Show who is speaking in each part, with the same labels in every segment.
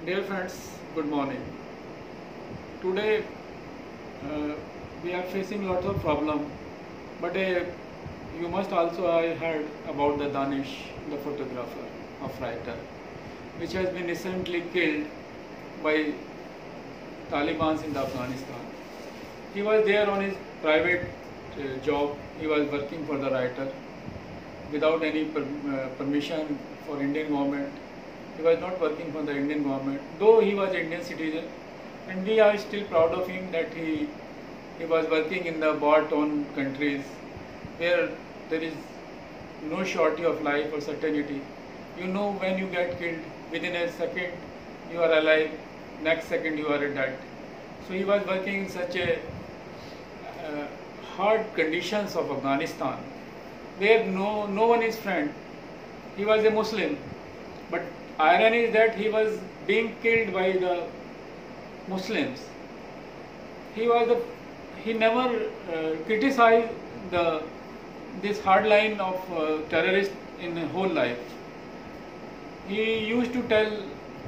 Speaker 1: Dear friends, good morning. Today we are facing lots of problem, but you must also have heard about the Danish, the photographer of writer, which has been recently killed by Taliban in Afghanistan. He was there on his private job. He was working for the writer without any permission for Indian government. He was not working for the Indian government, though he was Indian citizen, and we are still proud of him that he was working in the war-torn countries where there is no surety of life or certainty. You know, when you get killed, within a second you are alive, next second you are dead. So he was working in such a hard conditions of Afghanistan, where no one is friend. He was a Muslim, but irony is that he was being killed by the Muslims. He never criticized this hard line of terrorists in his whole life. He used to tell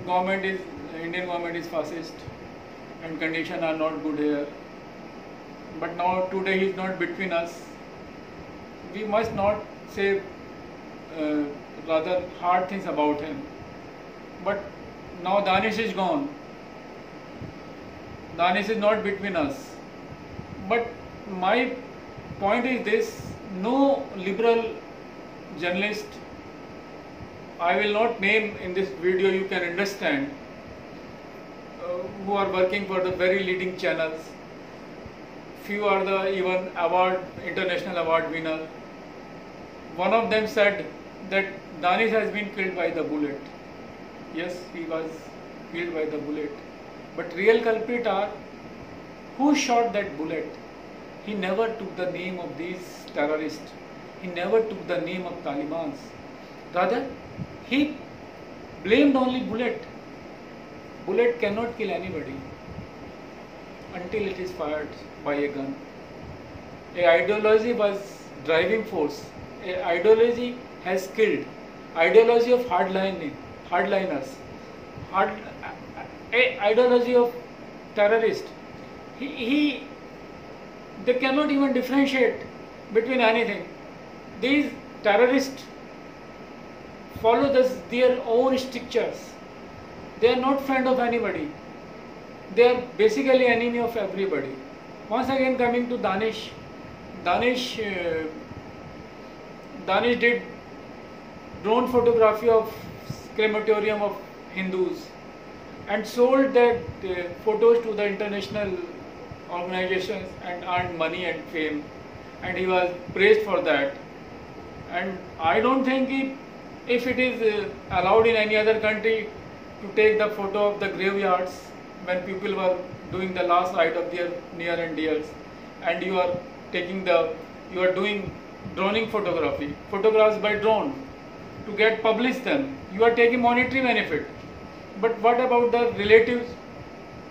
Speaker 1: Indian government is fascist and conditions are not good here. But now today he is not between us. We must not say rather hard things about him. But now Danish is gone. Danish is not between us. But my point is this: no liberal journalist, I will not name in this video, you can understand, who are working for the very leading channels. Few are the even international award winner. One of them said that Danish has been killed by the bullet. Yes, he was killed by the bullet. But real culprit are who shot that bullet. He never took the name of these terrorists. He never took the name of Taliban. Rather, he blamed only bullet. Bullet cannot kill anybody until it is fired by a gun. A ideology was driving force. A ideology has killed. Ideology of hardliners. A ideology of terrorist. They cannot even differentiate between anything. These terrorists follow their own strictures. They are not friend of anybody. They are basically enemy of everybody. Once again, coming to Danish. Danish did drone photography of crematorium of Hindus and sold that photos to the international organizations and earned money and fame, and he was praised for that. And I don't think if it is allowed in any other country to take the photo of the graveyards when people were doing the last rite of their near and dears, and you are doing droning photographs by drone to get published them. You are taking monetary benefit. But what about the relatives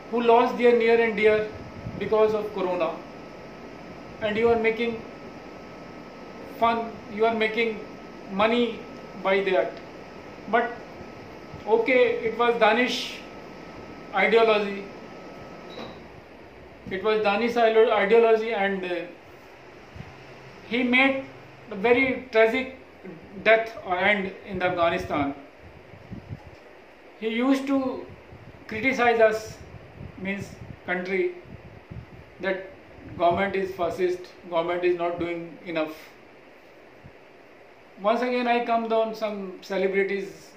Speaker 1: who lost their near and dear because of corona? And you are making fun, you are making money by that. But okay, it was Danish ideology. It was Danish ideology, and he made a very tragic death or end in Afghanistan. He used to criticize us, means country, that government is fascist, government is not doing enough. Once again I come down some celebrities,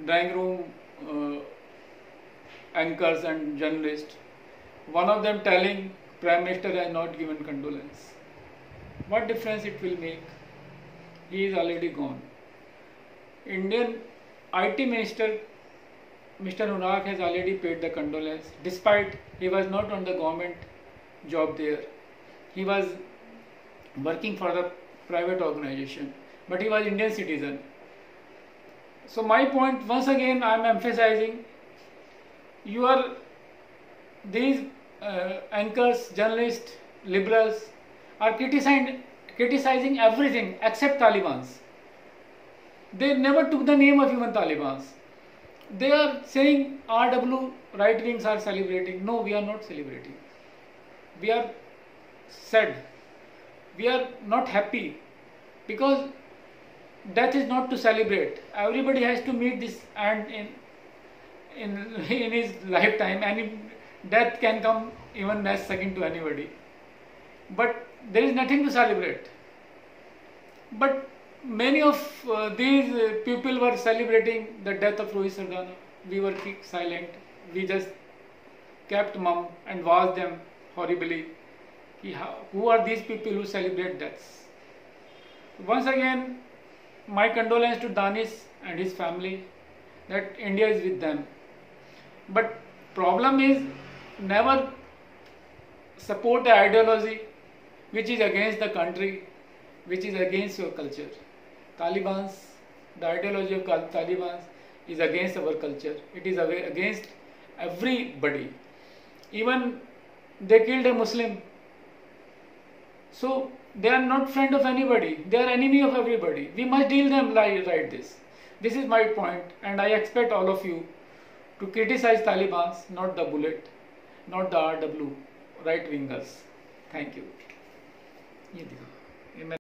Speaker 1: drawing room anchors and journalists. One of them telling Prime Minister has not given condolence. What difference it will make? He is already gone. Indian IT Minister Mr. Anurag has already paid the condolence, despite he was not on the government job there. He was working for the private organization, but he was Indian citizen. So my point, once again I am emphasizing, these anchors, journalists, liberals are criticizing everything except Taliban. They never took the name of even Taliban. They are saying RW right wings are celebrating. No, we are not celebrating. We are sad. We are not happy because death is not to celebrate. Everybody has to meet this end in his lifetime, and death can come even next second to anybody. But there is nothing to celebrate. But many of these people were celebrating the death of Rohit Sardana. We were silent. We just kept mum and watched them horribly. Who are these people who celebrate deaths? Once again, my condolence to Danish and his family that India is with them. But problem is, never support an ideology which is against the country, which is against your culture. The ideology of Taliban is against our culture. It is against everybody. Even they killed a Muslim. So they are not friend of anybody. They are enemy of everybody. We must deal them like this. This is my point, and I expect all of you to criticize Taliban, not the bullet, not the RW right wingers. Thank you.